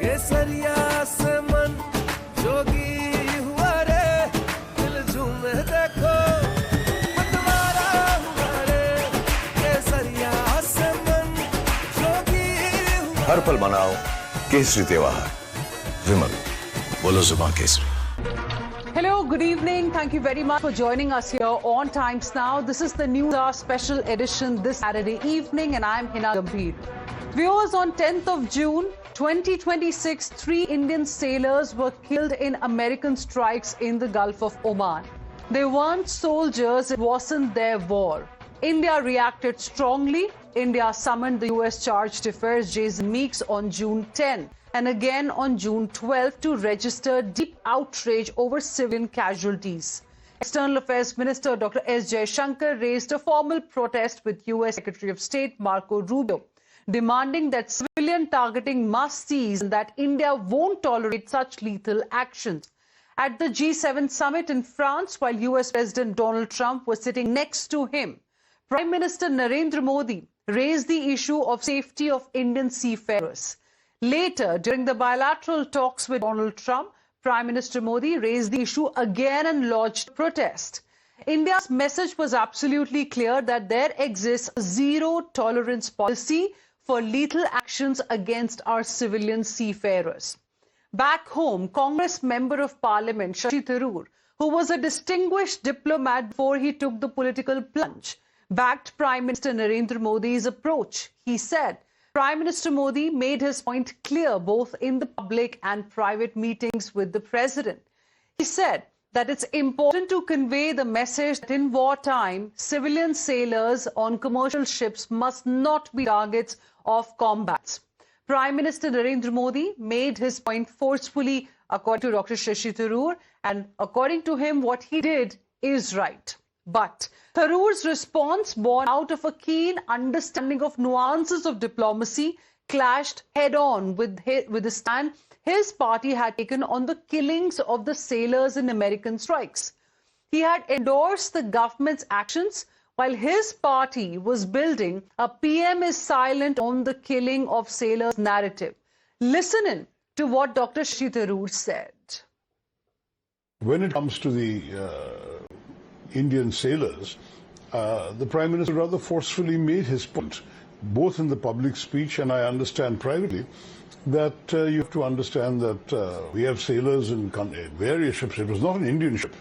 केसरिया से मन जोगी हुआ रे, दिल झूमे देखो मतवारा हुआ रे, केसरिया से मन जोगी हुआ। हर पल मनाओ केसरी त्योहार। विमल, बोलो जुबान Kesari. Hello, good evening. Thank you very much for joining us here on Times Now. This is the Newshour Special Edition this Saturday evening, and I'm Hina Gambhir. Viewers, on 10th of June 2026, 3 Indian sailors were killed in American strikes in the Gulf of Oman. They weren't soldiers, it wasn't their war. India reacted strongly. India summoned the US Chargé d'Affaires Jason Meeks on June 10 and again on June 12 to register deep outrage over civilian casualties. External Affairs Minister Dr. S. Jaishankar raised a formal protest with US Secretary of State Marco Rubio, demanding that civilian targeting must cease and that India won't tolerate such lethal actions. At the G7 summit in France, while US President Donald Trump was sitting next to him, Prime Minister Narendra Modi raised the issue of safety of Indian seafarers. Later, during the bilateral talks with Donald Trump, Prime Minister Modi raised the issue again and lodged a protest. India's message was absolutely clear that there exists a zero-tolerance policy for lethal actions against our civilian seafarers. Back home, Congress Member of Parliament Shashi Tharoor, who was a distinguished diplomat before he took the political plunge, backed Prime Minister Narendra Modi's approach. He said, Prime Minister Modi made his point clear both in the public and private meetings with the President. He said that it's important to convey the message that in wartime, civilian sailors on commercial ships must not be targets of combats. Prime Minister Narendra Modi made his point forcefully, according to Dr. Shashi Tharoor, and according to him, what he did is right. But Tharoor's response, born out of a keen understanding of nuances of diplomacy, clashed head-on with the stand his party had taken on the killings of the sailors in American strikes. He had endorsed the government's actions while his party was building a PM is silent on the killing of sailors narrative. Listen in to what Dr. Shashi Tharoor said. When it comes to the Indian sailors, the Prime Minister rather forcefully made his point, both in the public speech and I understand privately, that you have to understand that we have sailors in various ships. It was not an Indian ship,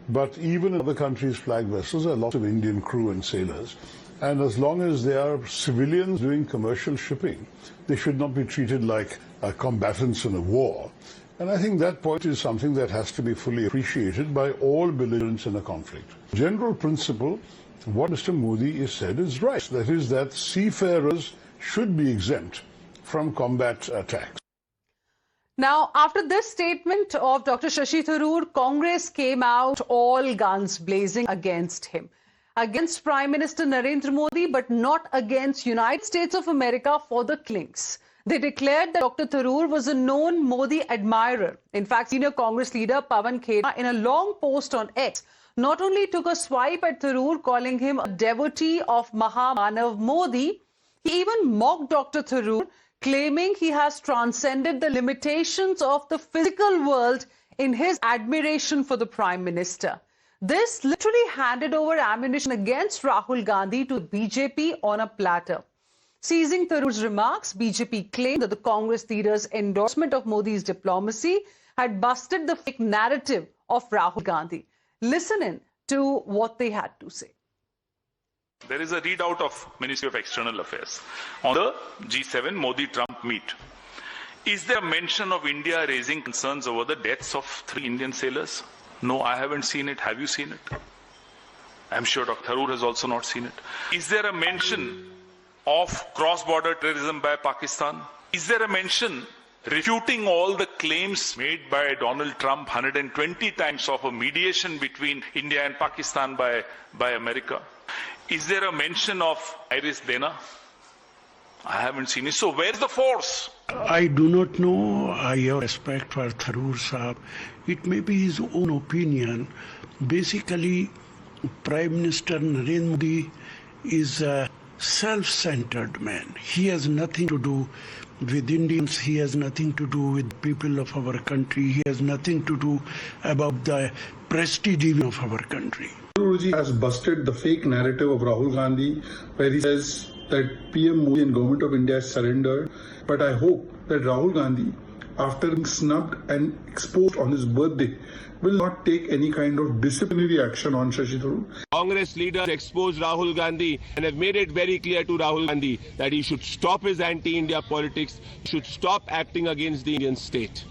but even in other countries' flag vessels, there are lots of Indian crew and sailors. And as long as they are civilians doing commercial shipping, they should not be treated like combatants in a war. And I think that point is something that has to be fully appreciated by all belligerents in a conflict. General principle, what Mr. Modi has said is right. That is that seafarers should be exempt from combat attacks. Now, after this statement of Dr. Shashi Tharoor, Congress came out all guns blazing against him. Against Prime Minister Narendra Modi, but not against United States of America for the killings. They declared that Dr. Tharoor was a known Modi admirer. In fact, senior Congress leader Pawan Khera, in a long post on X, not only took a swipe at Tharoor, calling him a devotee of Mahamanav Modi, he even mocked Dr. Tharoor, claiming he has transcended the limitations of the physical world in his admiration for the Prime Minister. This literally handed over ammunition against Rahul Gandhi to BJP on a platter. Seizing Tharoor's remarks, BJP claimed that the Congress leader's endorsement of Modi's diplomacy had busted the fake narrative of Rahul Gandhi. Listen in to what they had to say. There is a readout of Ministry of External Affairs on the G7 Modi-Trump meet. Is there a mention of India raising concerns over the deaths of 3 Indian sailors? No, I haven't seen it. Have you seen it? I'm sure Dr. Tharoor has also not seen it. Is there a mention of cross-border terrorism by Pakistan? Is there a mention refuting all the claims made by Donald Trump 120 times of a mediation between India and Pakistan by America? Is there a mention of Iris Dena? I haven't seen it. So where's the force? I do not know. I have respect for Tharoor Sahab. It may be his own opinion. Basically, Prime Minister Narendra Modi is self-centered man. He has nothing to do with Indians. He has nothing to do with people of our country. He has nothing to do about the prestige of our country. Tharoor has busted the fake narrative of Rahul Gandhi, where he says that PM Modi and Government of India has surrendered. But I hope that Rahul Gandhi, after being snubbed and exposed on his birthday, will not take any kind of disciplinary action on Shashi Tharoor. Congress leaders exposed Rahul Gandhi and have made it very clear to Rahul Gandhi that he should stop his anti-India politics, he should stop acting against the Indian state.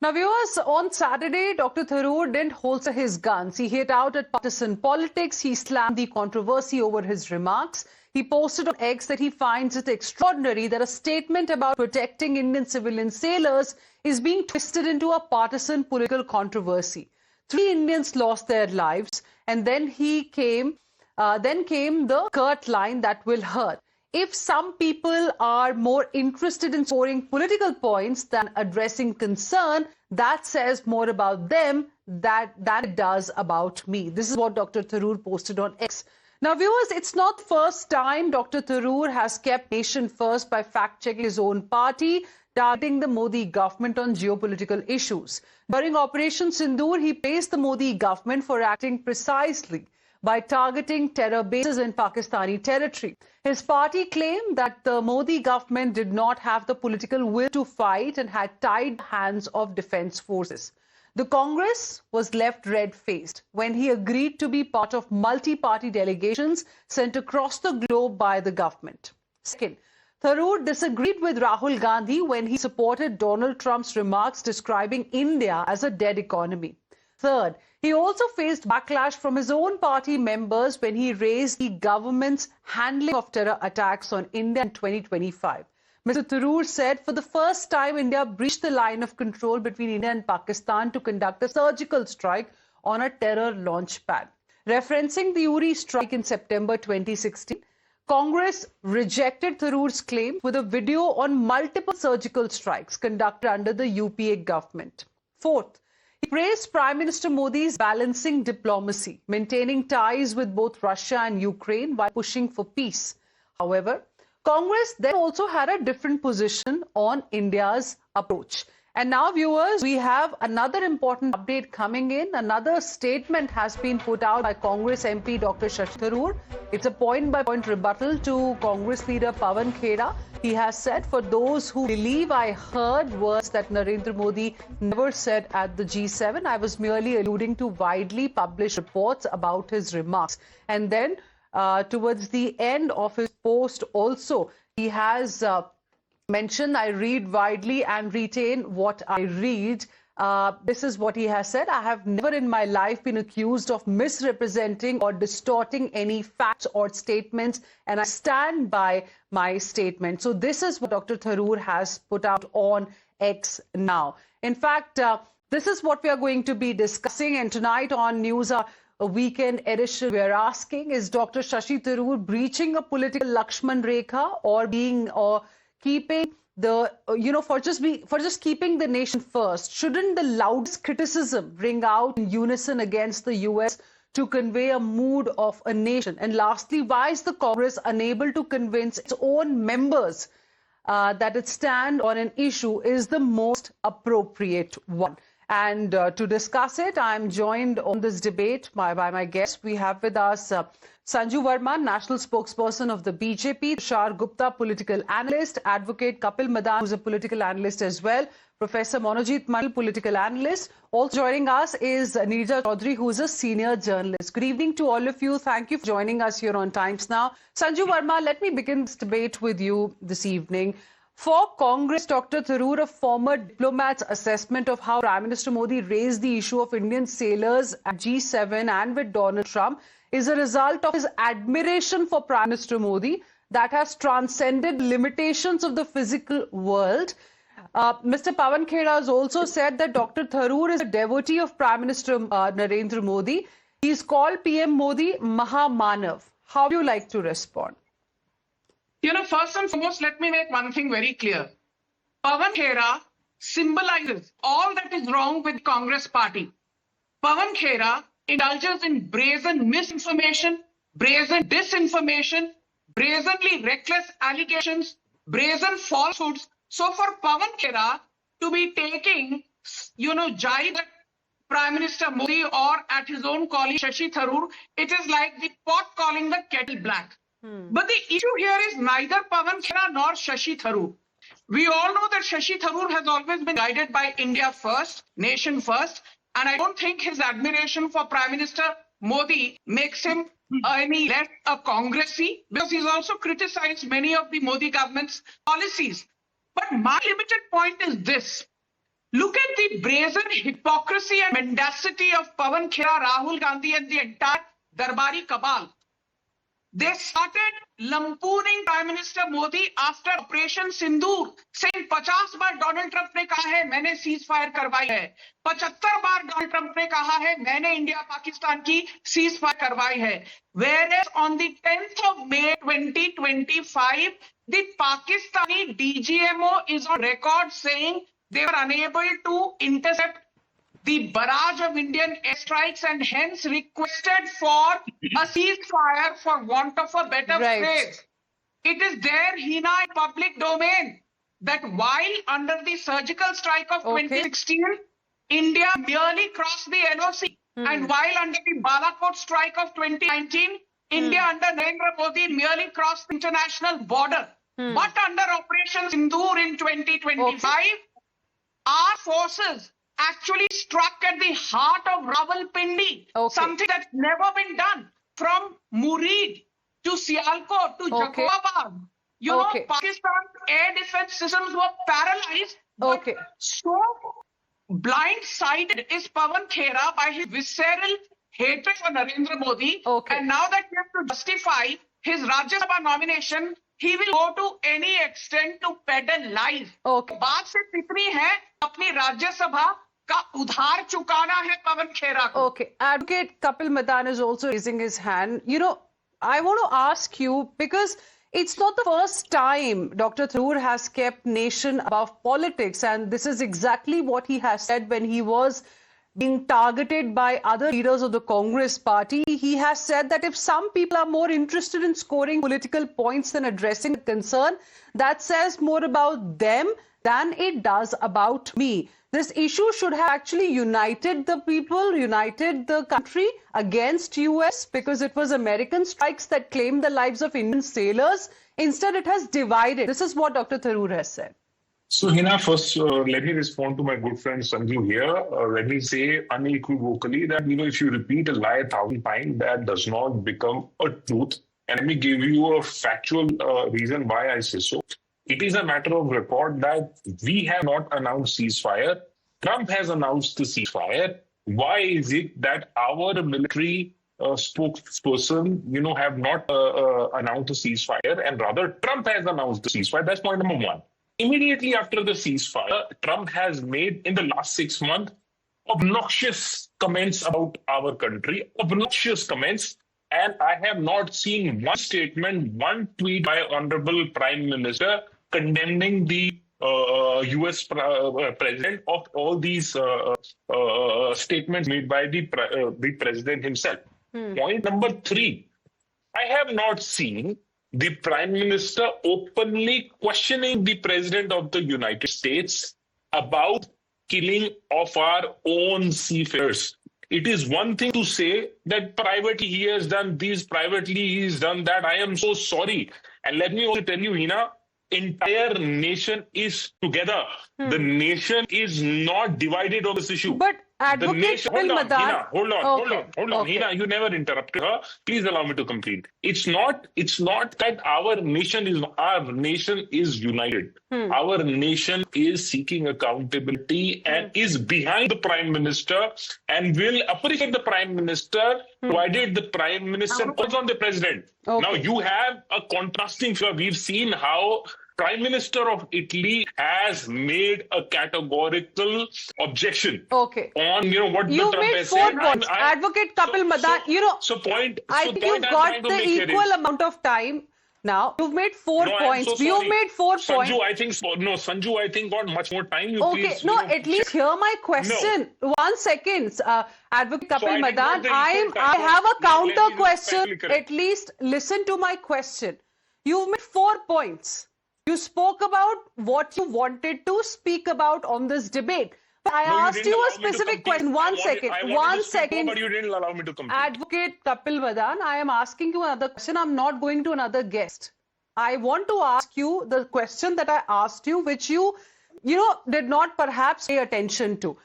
Now, viewers, on Saturday, Dr. Tharoor didn't holster his guns. He hit out at partisan politics. He slammed the controversy over his remarks. He posted on X that he finds it extraordinary that a statement about protecting Indian civilian sailors is being twisted into a partisan political controversy. 3 Indians lost their lives, and then came the curt line that will hurt. If some people are more interested in scoring political points than addressing concern, that says more about them than it does about me. This is what Dr. Tharoor posted on X. Now, viewers, it's not the first time Dr. Tharoor has kept nation first by fact-checking his own party, targeting the Modi government on geopolitical issues. During Operation Sindoor, he praised the Modi government for acting precisely by targeting terror bases in Pakistani territory. His party claimed that the Modi government did not have the political will to fight and had tied hands of defense forces. The Congress was left red-faced when he agreed to be part of multi-party delegations sent across the globe by the government. Second, Tharoor disagreed with Rahul Gandhi when he supported Donald Trump's remarks describing India as a dead economy. Third, he also faced backlash from his own party members when he raised the government's handling of terror attacks on India in 2025. Mr. Tharoor said for the first time India breached the line of control between India and Pakistan to conduct a surgical strike on a terror launch pad. Referencing the Uri strike in September 2016, Congress rejected Tharoor's claim with a video on multiple surgical strikes conducted under the UPA government. Fourth, he praised Prime Minister Modi's balancing diplomacy, maintaining ties with both Russia and Ukraine while pushing for peace. However, Congress then also had a different position on India's approach. And now, viewers, we have another important update coming in. Another statement has been put out by Congress MP Dr. Shashi Tharoor. It's a point-by-point rebuttal to Congress leader Pawan Khera. He has said, for those who believe I heard words that Narendra Modi never said at the G7, I was merely alluding to widely published reports about his remarks. And then towards the end of his post also, he has mentioned, I read widely and retain what I read. This is what he has said. I have never in my life been accused of misrepresenting or distorting any facts or statements, and I stand by my statement. So this is what Dr. Tharoor has put out on X now. In fact, this is what we are going to be discussing, and tonight on Newshour Weekend Edition, we are asking, is Dr. Shashi Tharoor breaching a political Lakshman Rekha or keeping the, for just keeping the nation first? Shouldn't the loudest criticism ring out in unison against the US to convey a mood of a nation? And lastly, why is the Congress unable to convince its own members that its stand on an issue is the most appropriate one? And to discuss it, I'm joined on this debate by my guests. We have with us Sanju Verma, national spokesperson of the BJP, Tushar Gupta, political analyst, advocate Kapil Madan, who's a political analyst as well, Professor Monojit Mandal, political analyst. Also joining us is Neerja Chaudhary, who's a senior journalist. Good evening to all of you. Thank you for joining us here on Times Now. Sanju Verma, let me begin this debate with you this evening. For Congress, Dr. Tharoor, a former diplomat's assessment of how Prime Minister Modi raised the issue of Indian sailors at G7 and with Donald Trump is a result of his admiration for Prime Minister Modi that has transcended limitations of the physical world. Mr. Pawan Khera has also said that Dr. Tharoor is a devotee of Prime Minister Narendra Modi. He's called PM Modi Mahamanav. How do you like to respond? First and foremost, let me make one thing very clear. Pawan Khera symbolizes all that is wrong with Congress party. Pawan Khera indulges in brazen misinformation, brazen disinformation, brazenly reckless allegations, brazen falsehoods. So for Pawan Khera to be taking, jibe at Prime Minister Modi or at his own colleague Shashi Tharoor, it is like the pot calling the kettle black. But the issue here is neither Pawan Khera nor Shashi Tharoor. We all know that Shashi Tharoor has always been guided by India first, nation first, and I don't think his admiration for Prime Minister Modi makes him any less a Congressy, because he's also criticized many of the Modi government's policies. But my limited point is this. Look at the brazen hypocrisy and mendacity of Pawan Khera, Rahul Gandhi and the entire Darbari cabal. They started lampooning Prime Minister Modi after Operation Sindoor, saying 50 bar Donald Trump ने कहा है मैंने cease fire करवाई है, 75 बार Donald Trump ने कहा है मैंने इंडिया पाकिस्तान की सीज फायर करवाई है. Whereas on the 10th of May 2025, the Pakistani DGMO is on record saying they were unable to intercept the barrage of Indian airstrikes and hence requested for a ceasefire for want of a better phrase. It is there, Hina, in public domain, that while under the surgical strike of 2016, India merely crossed the LOC. And while under the Balakot strike of 2019, India under Narendra Modi merely crossed the international border. But under Operation Sindoor in 2025, our forces actually struck at the heart of Rawalpindi, something that's never been done, from Murid to Sialkot to Jacobabad. Pakistan's air defense systems were paralyzed, but so blind-sided is Pawan Khera by his visceral hatred for Narendra Modi, and now that he has to justify his Rajya Sabha nomination, he will go to any extent to peddle lies. बात सिर्फ इतनी है, अपनी राज्य सभा का उधार चुकाना है पवन खेरा को. Okay, Advocate Kapil Madan is also raising his hand. I want to ask you, because it's not the first time Dr. Tharoor has kept nation above politics, and this is exactly what he has said when he was being targeted by other leaders of the Congress party. He has said that if some people are more interested in scoring political points than addressing the concern, that says more about them than it does about me. This issue should have actually united the people, united the country against US, because it was American strikes that claimed the lives of Indian sailors. Instead, it has divided. This is what Dr. Tharoor has said. So, Hina, first, let me respond to my good friend Sanju here. Let me say unequivocally that, if you repeat a lie 1,000 times, that does not become a truth. And let me give you a factual reason why I say so. It is a matter of record that we have not announced ceasefire. Trump has announced the ceasefire. Why is it that our military spokesperson, have not announced the ceasefire, and rather Trump has announced the ceasefire? That's point number one. Immediately after the ceasefire, Trump has made, in the last 6 months, obnoxious comments about our country, obnoxious comments. And I have not seen one statement, one tweet by Honorable Prime Minister condemning the US president of all these statements made by the president himself. Point number three, I have not seen the Prime Minister openly questioning the President of the United States about killing of our own seafarers. It is one thing to say that privately he has done this, privately he has done that. I am so sorry. And let me also tell you, Hina, entire nation is together. The nation is not divided on this issue. But Advocate Kapil Madan, hold on. Hina, you never interrupted her. Please allow me to complete. It's not that our nation is united. Our nation is seeking accountability and is behind the Prime Minister and will appreciate the Prime Minister, provided the Prime Minister calls on the President. Now you have a contrasting figure. We've seen how Prime Minister of Italy has made a categorical objection on what you the Trump made has 4 said. points. Advocate Kapil Madan, I think you've got the equal amount of time now. You've made 4 points. You've made 4 points. Sanju, I think got much more time. At least hear my question. 1 second. Advocate Kapil Madan, I have a counter question. At least listen to my question. You've made 4 points. You spoke about what you wanted to speak about on this debate. But I asked you a specific question. One second. But you didn't allow me to complete. Advocate Kapil Madan, I am asking you another question. I'm not going to another guest. I want to ask you the question that I asked you, which you did not perhaps pay attention to.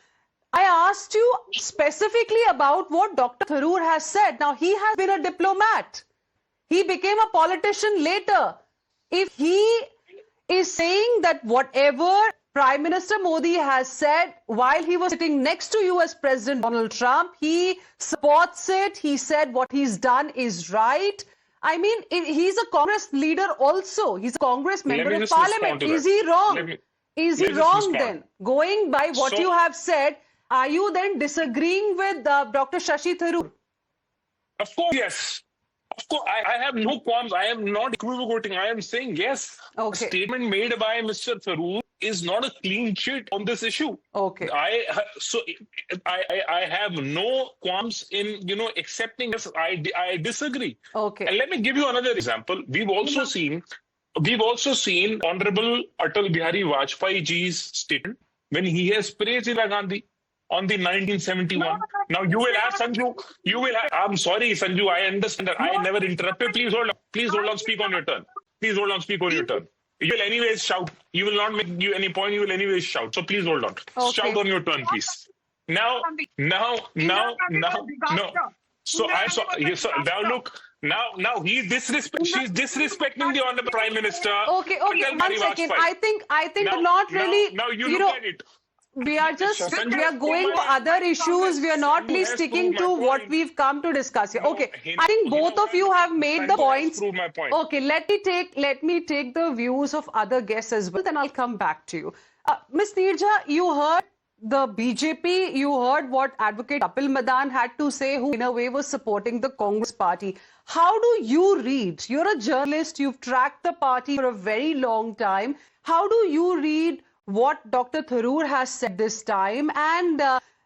I asked you specifically about what Dr. Tharoor has said. Now, he has been a diplomat. He became a politician later. If he is saying that whatever Prime Minister Modi has said while he was sitting next to US President Donald Trump, he supports it. He said what he's done is right. I mean, he's a Congress leader also. He's a Congress member of Parliament. Is he wrong? Is he wrong then? Going by what you have said, are you then disagreeing with Dr. Shashi Tharoor? Of course, yes. Of course, I have no qualms. I am not equivocating. I am saying yes. Okay. A statement made by Mr. Tharoor is not a clean sheet on this issue. Okay. I have no qualms in accepting this. I disagree. Okay. And let me give you another example. We've also seen Honorable Atal Bihari Vajpayee ji's statement when he has praised Indira Gandhi on the 1971. Now you will have Sanju. I'm sorry, Sanju. I understand that I never interrupted. Please hold on. Speak on your turn. Please hold on. Speak on your turn. You will anyways shout. You will not make you any point. You will anyways shout. So please hold on. Okay. Shout on your turn, please. Now. So now look. Now she's disrespecting the Honorable Prime Minister. Okay. 1 second. I think we're not really. Now you look at it. We are going to other issues. We are not really sticking to what we've come to discuss here. Okay, I think both of you have made the points. Okay, let me take the views of other guests as well. Then I'll come back to you. Ms. Neerja, you heard the BJP. You heard what Advocate Kapil Madan had to say, who in a way was supporting the Congress party. How do you read? You're a journalist. You've tracked the party for a very long time. How do you read what Dr. Tharoor has said this time, and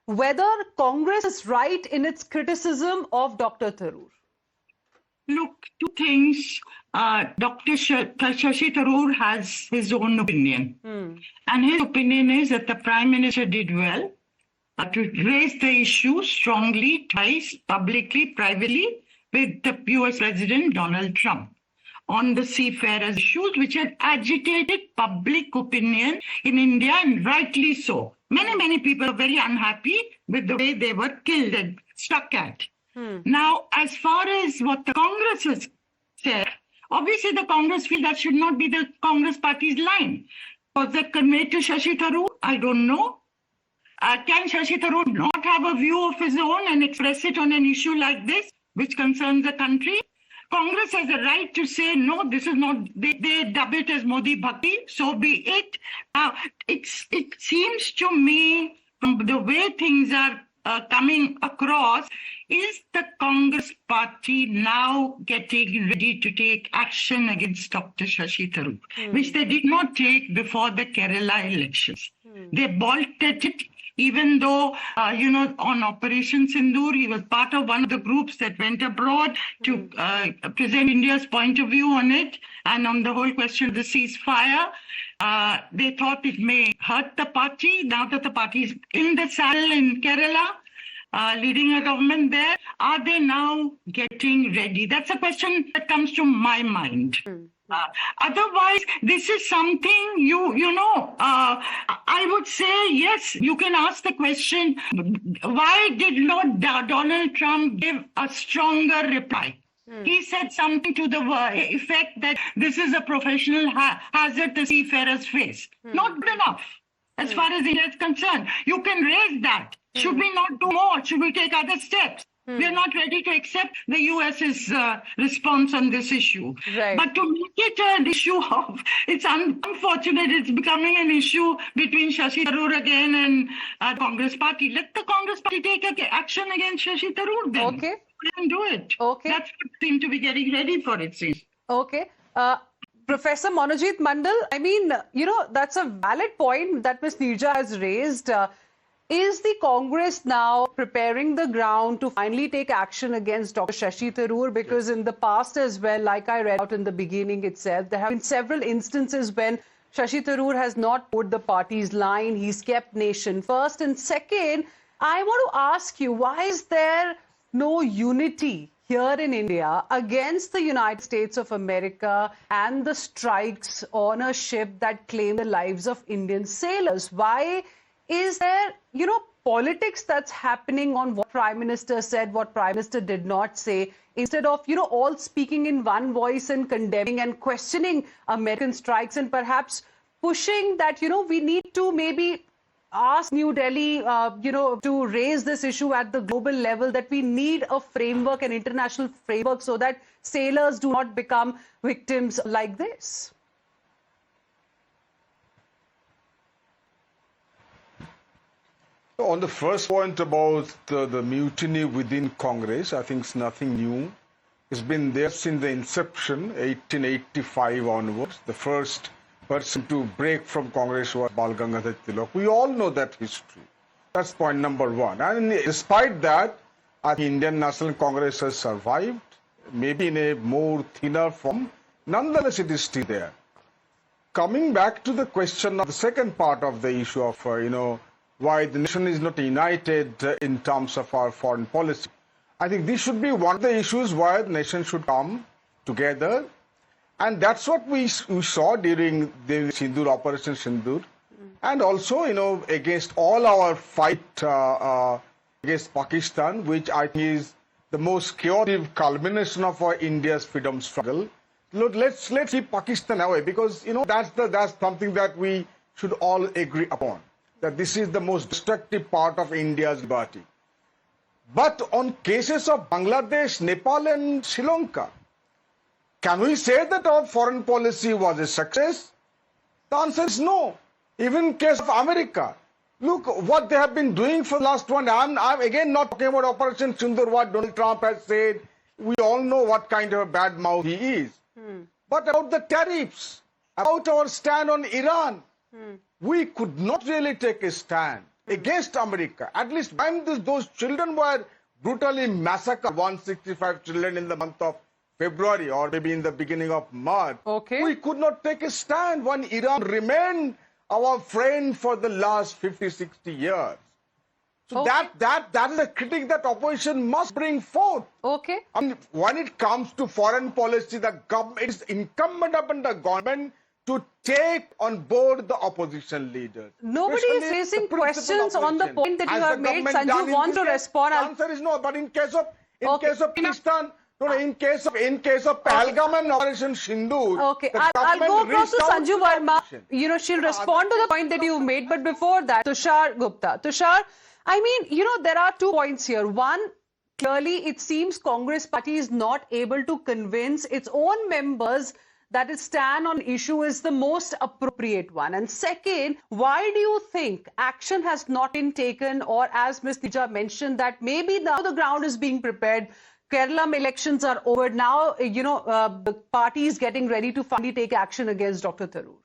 whether Congress is right in its criticism of Dr. Tharoor? Look, two things. Dr. Shashi Tharoor has his own opinion. And his opinion is that the Prime Minister did well to raise the issue strongly, twice, publicly, privately, with the US President Donald Trump on the seafarers issues, which had agitated public opinion in India, and rightly so. Many people are very unhappy with the way they were killed and stuck at. Now, as far as what the Congress has said, obviously the Congress feels that should not be the Congress party's line. Was that conveyed to Shashi Tharoor? I don't know. Can Shashi Tharoor not have a view of his own and express it on an issue like this, which concerns the country? Congress has a right to say, no, this is not, they dub it as Modi Bhakti, so be it. It seems to me, from the way things are coming across, is the Congress party now getting ready to take action against Dr. Shashi Tharoor, which they did not take before the Kerala elections. They bolted it. Even though, on Operation Sindoor, he was part of one of the groups that went abroad to present India's point of view on it and on the whole question of the ceasefire. They thought it may hurt the party. Now that the party is in the saddle in Kerala, leading a government there, are they now getting ready? That's a question that comes to my mind. Otherwise, this is something I would say, yes, you can ask the question, why did not Donald Trump give a stronger reply? He said something to the effect that this is a professional hazard the seafarers face. Not good enough, as far as India is concerned. You can raise that. Should we not do more? Should we take other steps? We are not ready to accept the US's response on this issue. Right. But to make it an issue of, it's unfortunate, it's becoming an issue between Shashi Tharoor again and Congress party. Let the Congress party take action against Shashi Tharoor then. Okay. And do it. Okay. That's what seems to be getting ready for, it seems. Okay. Professor Monojit Mandal, I mean, that's a valid point that Ms. Neerja has raised. Is the Congress now preparing the ground to finally take action against Dr. Shashi Tharoor? Because in the past as well, like I read out in the beginning itself, there have been several instances when Shashi Tharoor has not put the party's line. He's kept nation first. And second, I want to ask you, why is there no unity here in India against the United States of America and the strikes on a ship that claimed the lives of Indian sailors? Why is there, politics that's happening on what Prime Minister said, what Prime Minister did not say, instead of, all speaking in one voice and condemning and questioning American strikes and perhaps pushing that, we need to maybe ask New Delhi, to raise this issue at the global level, that we need a framework, an international framework, so that sailors do not become victims like this? On the first point about the mutiny within Congress, I think it's nothing new. It's been there since the inception, 1885 onwards. The first person to break from Congress was Bal Gangadhar Tilak. We all know that history. That's point number one. And despite that, I think Indian National Congress has survived, maybe in a more thinner form. Nonetheless, it is still there. Coming back to the question of the second part of the issue of, why the nation is not united in terms of our foreign policy. I think this should be one of the issues why the nation should come together. And that's what we saw during the Sindoor, Operation Sindoor. And also, against all our fight against Pakistan, which I think is the most chaotic culmination of our India's freedom struggle. Look, let's keep Pakistan away, because, that's something that we should all agree upon, that this is the most destructive part of India's liberty. But on cases of Bangladesh, Nepal and Sri Lanka, can we say that our foreign policy was a success? The answer is no. Even in case of America, look what they have been doing for the last one. I'm again not talking about Operation Sindoor, what Donald Trump has said. We all know what kind of a bad mouth he is. But about the tariffs, about our stand on Iran, we could not really take a stand against America. At least when those children were brutally massacred, 165 children in the month of February or maybe in the beginning of March, we could not take a stand when Iran remained our friend for the last 50, 60 years. So that is a critique that opposition must bring forth. I mean, when it comes to foreign policy, the government, it is incumbent upon the government to take on board the opposition leaders. Nobody is raising questions on the point that you have made. Sanju wants to respond. The answer is no. But in case of Pakistan, in case of Pahalgam and Operation Sindoor, I'll go across to Sanju Verma. She'll respond to the point that you made. But before that, Tushar Gupta. Tushar, I mean, there are 2 points here. One, clearly it seems Congress party is not able to convince its own members that its stand on issue is the most appropriate one. And second, why do you think action has not been taken, or as Ms. Tija mentioned, that maybe now the ground is being prepared, Kerala elections are over, now, the party is getting ready to finally take action against Dr. Tharoor?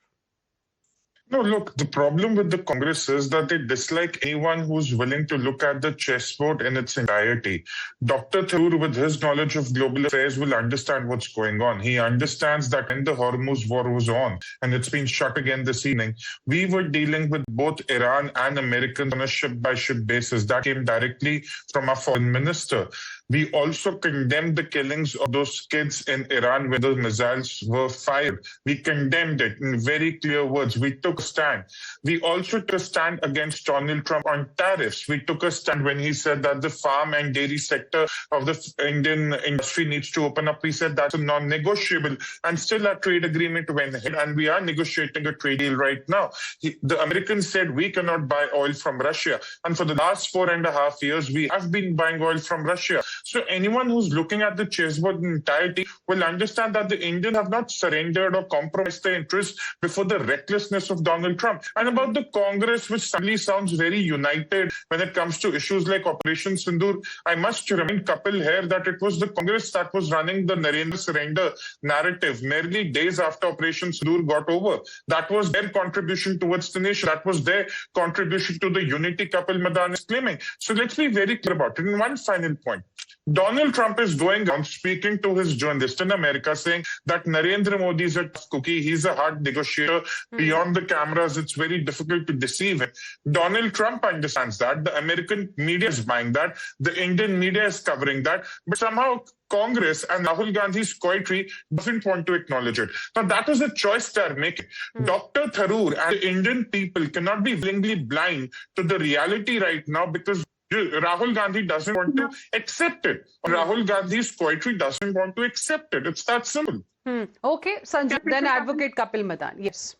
No, look, the problem with the Congress is that they dislike anyone who's willing to look at the chessboard in its entirety. Dr. Tharoor, with his knowledge of global affairs, will understand what's going on. He understands that when the Hormuz war was on, and it's been shut again this evening, we were dealing with both Iran and Americans on a ship-by-ship basis. That came directly from our foreign minister. We also condemned the killings of those kids in Iran when the missiles were fired. We condemned it in very clear words. We took a stand. We also took a stand against Donald Trump on tariffs. We took a stand when he said that the farm and dairy sector of the Indian industry needs to open up. We said that's a non-negotiable, and still our trade agreement went ahead, and we are negotiating a trade deal right now. The Americans said we cannot buy oil from Russia, and for the last 4.5 years, we have been buying oil from Russia. So anyone who's looking at the chessboard in entirety will understand that the Indians have not surrendered or compromised their interests before the recklessness of Donald Trump. And about the Congress, which suddenly sounds very united when it comes to issues like Operation Sindoor, I must remind Kapil here that it was the Congress that was running the Narendra surrender narrative merely days after Operation Sindoor got over. That was their contribution towards the nation. That was their contribution to the unity Kapil Madan is claiming. So let's be very clear about it. And one final point. Donald Trump is going on speaking to his journalist in America saying that Narendra Modi is a tough cookie. He's a hard negotiator. Beyond the cameras, it's very difficult to deceive him. Donald Trump understands that. The American media is buying that. The Indian media is covering that. But somehow Congress and Rahul Gandhi's poetry doesn't want to acknowledge it. Now, that is a choice they're making. Dr. Tharoor and the Indian people cannot be willingly blind to the reality right now because Rahul Gandhi doesn't want to accept it. Rahul Gandhi's poetry doesn't want to accept it. It's that simple. Okay, Sanju, then Advocate Kapil Madan. Yes.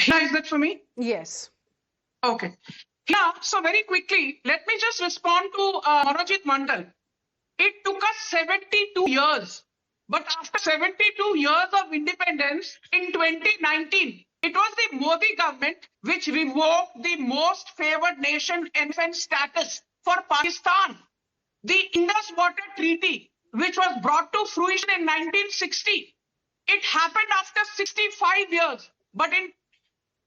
Is that for me? Yes. Okay. Now, so very quickly, let me just respond to Manojit Mandal. It took us 72 years. But after 72 years of independence, in 2019, it was the Modi government which revoked the most favored nation FN status for Pakistan. The Indus Water Treaty, which was brought to fruition in 1960, it happened after 65 years. But in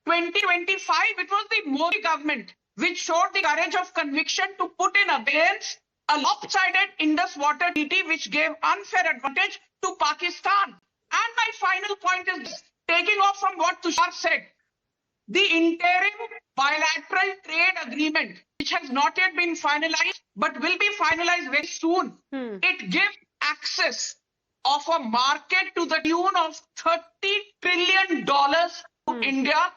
2025, it was the Modi government which showed the courage of conviction to put in abeyance a lopsided Indus Water Treaty which gave unfair advantage to Pakistan. And my final point is this, taking off from what Tushar said, the interim bilateral trade agreement, which has not yet been finalized, but will be finalized very soon, it gives access of a market to the tune of $30 trillion to India.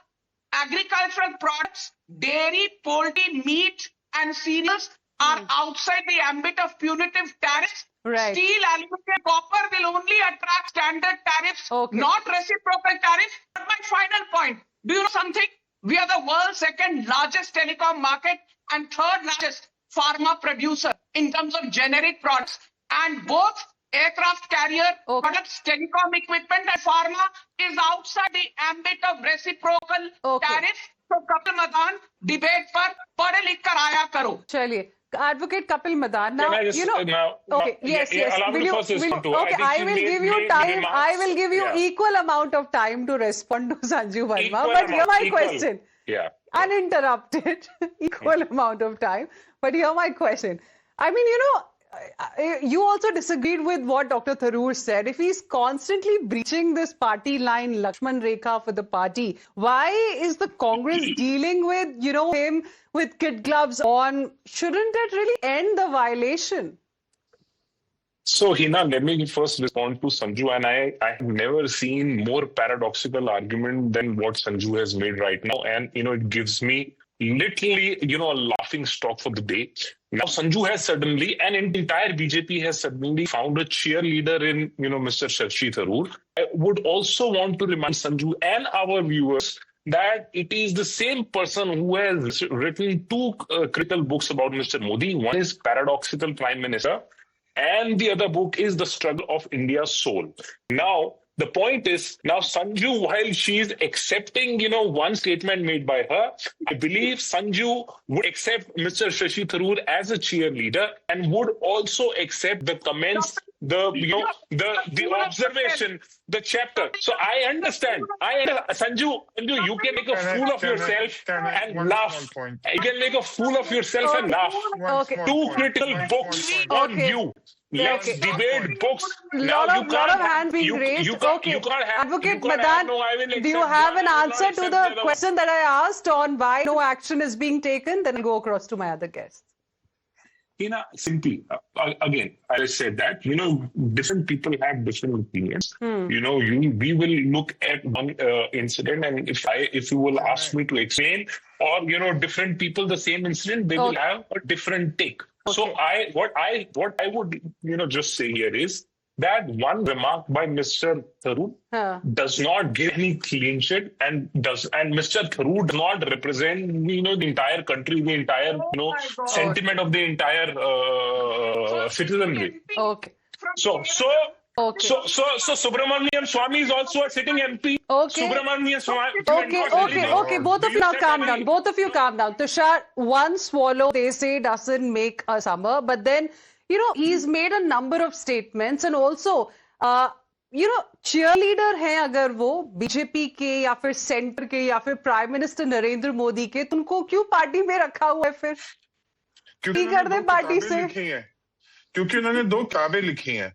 Agricultural products, dairy, poultry, meat, and cereals are outside the ambit of punitive tariffs. Right. Steel, aluminum, copper will only attract standard tariffs, not reciprocal tariffs. But my final point, do you know something? We are the world's second largest telecom market and third largest pharma producer in terms of generic products. And both aircraft carrier products, telecom equipment and pharma is outside the ambit of reciprocal tariffs. So Kapil Madan, debate par padhe likh kar aaya karo. Chaliye. Advocate Kapil Madan. Now, Can I just, you know, yes. Allow me to first respond to her. Okay, I will give you time. I will give you equal amount of time to respond to Sanju Verma. But hear my question. Yeah. Uninterrupted. Equal amount of time. But hear my question. I mean, you know, you also disagreed with what Dr. Tharoor said. If he's constantly breaching this party line, Lakshman Rekha for the party, why is the Congress dealing with, you know, him with kid gloves on? Shouldn't it really end the violation? So, Hina, let me first respond to Sanju. And I have never seen more paradoxical argument than what Sanju has made right now. And, you know, it gives me literally, you know, a laughing stock for the day. Now, Sanju has suddenly, and entire BJP has suddenly found a cheerleader in, you know, Mr. Shashi Tharoor. I would also want to remind Sanju and our viewers that it is the same person who has written two critical books about Mr. Modi. One is Paradoxical Prime Minister, and the other book is The Struggle of India's Soul. Now, the point is, now Sanju, while she is accepting, you know, one statement made by her, I believe Sanju would accept Mr. Shashi Tharoor as a cheerleader and would also accept the comments, the observation, the chapter. So I understand. Sanju, you can make a fool of yourself and laugh. You can make a fool of yourself and laugh. Two critical books on you. Let's debate books. Lot of hands being raised. Advocate Madan, do you have an answer to the question that I asked on why no action is being taken? Then I'll go across to my other guests. Simply, again, I said that, you know, different people have different opinions. You know, we will look at one incident, and if you will ask me to explain, or, you know, different people the same incident, they will have a different take. So what I would, you know, just say here is, that one remark by Mr. Tharoor does not give any clean sheet and Mr. Tharoor does not represent, the entire country, the entire, sentiment of the entire citizenry. Okay. So Subramanian Swamy is also a sitting MP. Okay. Subramanian Swamy. Okay. Both of you now calm down. Both of you calm down. Tushar, one swallow, they say, doesn't make a summer. But then, he's made a number of statements and also, cheerleader हैं अगर वो BJP के या फिर centre के या फिर prime minister Narendra Modi के, तो उनको क्यों पार्टी में रखा हुआ है फिर? क्योंकि कर दे पार्टी से? क्योंकि उन्होंने 2 किताबें लिखी हैं.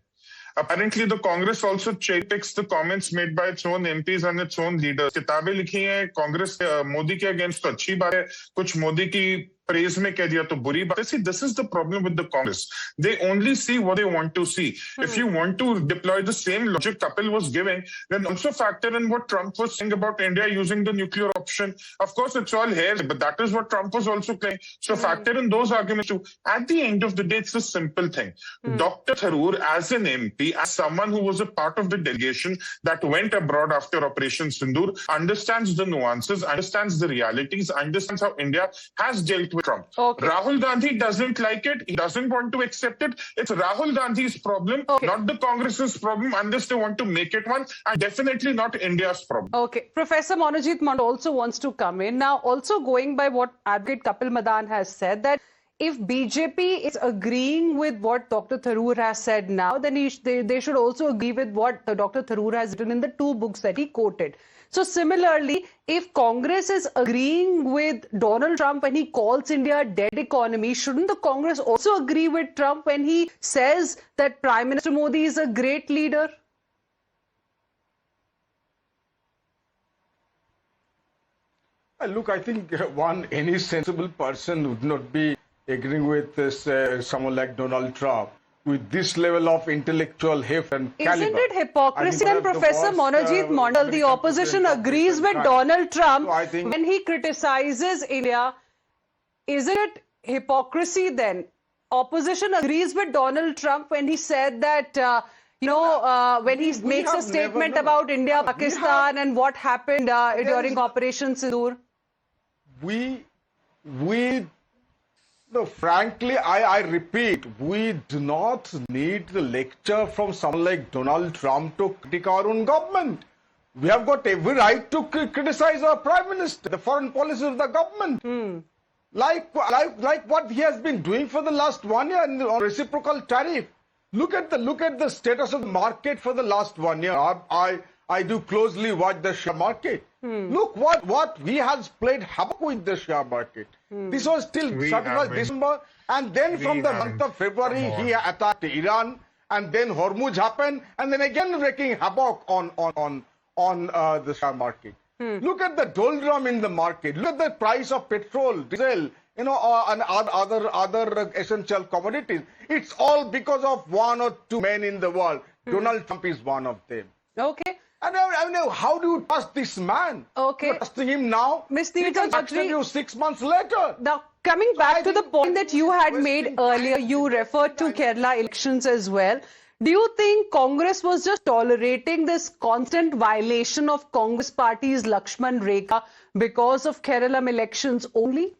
Apparently, the Congress also cherry-picks the comments made by its own MPs and its own leaders. किताबें लिखी हैं कांग्रेस मोदी के अगेंस्ट तो अच्छी बात है, कुछ मोदी की praise में कह दिया तो बुरी बात है. See, this is the problem with the Congress. They only see what they want to see. If you want to deploy the same logic Kapil was giving, then also factor in what Trump was saying about India using the nuclear option. Of course, it's all here, but that is what Trump was also saying. So factor in those arguments too. At the end of the day, it's a simple thing. Dr. Tharoor, as an MP, as someone who was a part of the delegation that went abroad after Operation Sindoor, understands the nuances, understands the realities, understands how India has dealt with Trump. Okay. Rahul Gandhi doesn't like it. He doesn't want to accept it. It's Rahul Gandhi's problem, not the Congress's problem, unless they want to make it one, and definitely not India's problem. Okay. Professor Monojit Mond also wants to come in. Now, also going by what Advocate Kapil Madan has said, that if BJP is agreeing with what Dr. Tharoor has said now, then they should also agree with what Dr. Tharoor has written in the 2 books that he quoted. So similarly, if Congress is agreeing with Donald Trump when he calls India a dead economy, shouldn't the Congress also agree with Trump when he says that Prime Minister Modi is a great leader? Look, I think any sensible person would not be agreeing with this, someone like Donald Trump with this level of intellectual heft and caliber. Isn't it hypocrisy then, Professor Monojit Mondal, the opposition agrees with Donald Trump when he criticizes India? Isn't it hypocrisy then? Opposition agrees with Donald Trump when he said that, when he makes a statement about India, Pakistan and what happened during Operation Sindoor? No, frankly, I repeat, we do not need the lecture from someone like Donald Trump to critique our own government. We have got every right to criticize our Prime Minister, the foreign policy of the government. Like what he has been doing for the last 1 year on reciprocal tariff. Look at the status of the market for the last 1 year. I do closely watch the share market. Look what he has played havoc with the share market. This was till December, and then from the month of February he attacked Iran, and then Hormuz happened, and then again wreaking havoc on the share market. Look at the doldrum in the market. Look at the price of petrol, diesel, and other essential commodities. It's all because of 1 or 2 men in the world. Donald Trump is one of them. Okay. I know, how do you trust this man? Okay. You're trusting him now? Ms. He can Chaudhary, you 6 months later. Now, coming back to the point that you had made earlier, you referred to Kerala elections as well. Do you think Congress was just tolerating this constant violation of Congress Party's Lakshman Rekha because of Kerala elections only?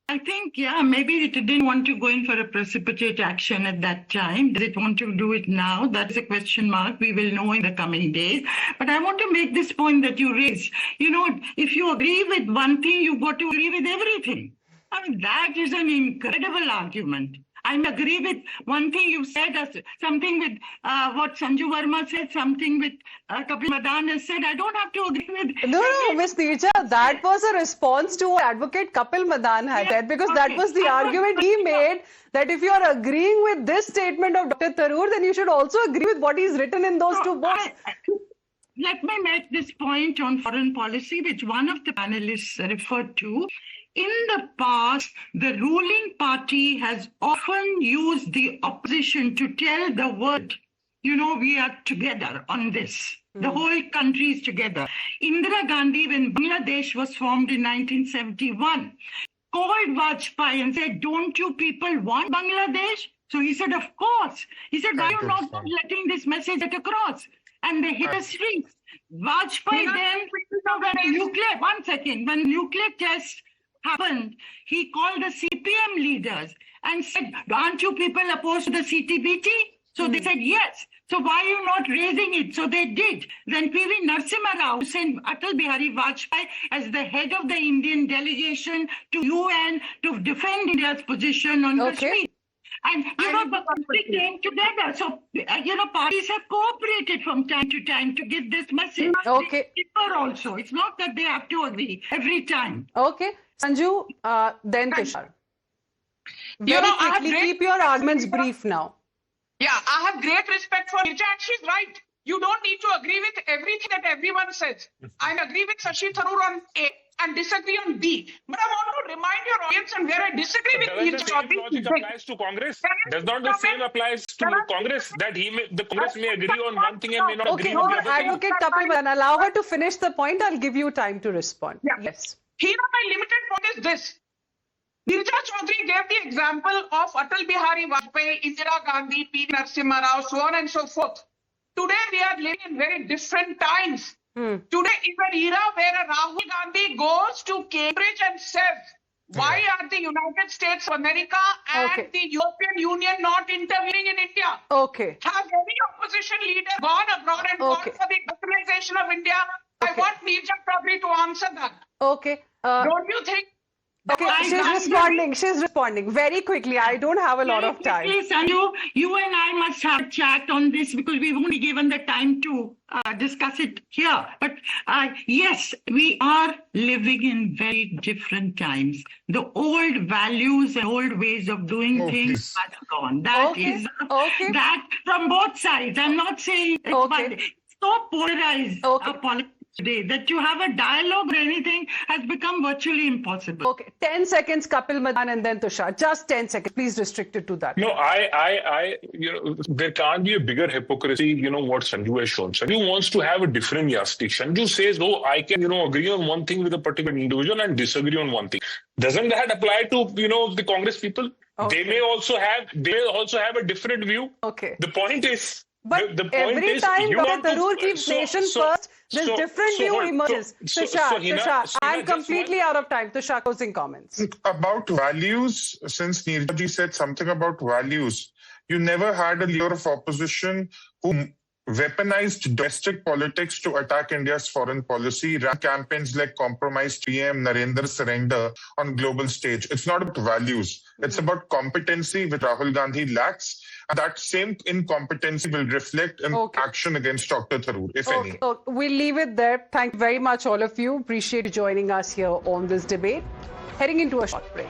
I think, maybe it didn't want to go in for a precipitate action at that time. Does it want to do it now? That's a question mark. We will know in the coming days. But I want to make this point that you raised. If you agree with one thing, you've got to agree with everything. I mean, that is an incredible argument. I agree with one thing you said, something with what Sanju Verma said, something with Kapil Madan has said. I don't have to agree with... No, Ms. Neerja, that was a response to what Advocate Kapil Madan had said, because that was the argument he made, that if you are agreeing with this statement of Dr. Tharoor, then you should also agree with what he's written in those 2 books. Let me make this point on foreign policy, which one of the panelists referred to. In the past, the ruling party has often used the opposition to tell the world, we are together on this. The whole country is together. Indira Gandhi, when Bangladesh was formed in 1971, called Vajpayee and said, don't you people want Bangladesh? So he said, of course. He said, why are you not letting this message get across? And they hit a string. Vajpayee then, when nuclear test happened, he called the CPM leaders and said, aren't you people opposed to the CTBT? So they said, yes. So why are you not raising it? So they did. Then P.V. Narasimha Rao sent Atal Bihari Vajpayee as the head of the Indian delegation to UN to defend India's position on Kashmir. And, the country came together. So, parties have cooperated from time to time to give this message. Okay. Also. It's not that they have to agree every time. Okay. Sanju, then Tushar. Very quickly, keep your arguments brief now. Yeah, I have great respect for Nirja, and she's right. You don't need to agree with everything that everyone says. I agree with Shashi Tharoor on A and disagree on B. But I want to remind your audience and where I disagree with Nirja. Does the same logic applies to Congress? Does not the same applies to Congress? That the Congress may agree on one thing and may not agree on the other thing? Advocate Kapil, allow her to finish the point. I'll give you time to respond. Yeah. Yes. Here, my limited point is this. Nirja Chaudhary gave the example of Atal Bihari Vajpayee, Indira Gandhi, P. Narasimha Rao, so on and so forth. Today, we are living in very different times. Today is an era where Rahul Gandhi goes to Cambridge and says, why are the United States of America and the European Union not intervening in India? Okay. Has any opposition leader gone abroad and gone for the nationalization of India? I want Nirja Chaudhary to answer that. Okay. Don't you think? Okay, she's responding very quickly. I don't have a lot of time. Sanju, you and I must have a chat on this because we've only given the time to discuss it here. But yes, we are living in very different times. The old values and old ways of doing things have gone. That is that from both sides. I'm not saying it's so polarized politics today that to have a dialogue or anything has become virtually impossible. Okay, 10 seconds, Kapil Madan, and then Tushar. Just 10 seconds. Please restrict it to that. No, there can't be a bigger hypocrisy, what Sanju has shown. Sanju wants to have a different yardstick. Sanju says, I can, agree on one thing with a particular individual and disagree on one thing. Doesn't that apply to, the Congress people? They may also have a different view. Okay. The point is, but the point every is, time Dr. Tharoor keeps nation first, there's different view emerges. Tushar, I'm completely out of time. Tushar, closing comments. About values, since Nirja ji said something about values, you never had a leader of opposition who weaponized domestic politics to attack India's foreign policy, ran campaigns like Compromise PM, Narendra Surrender on global stage. It's not about values. It's about competency, which Rahul Gandhi lacks. And that same incompetency will reflect in action against Dr. Tharoor, if any. We'll leave it there. Thank you very much, all of you. Appreciate you joining us here on this debate. Heading into a short break.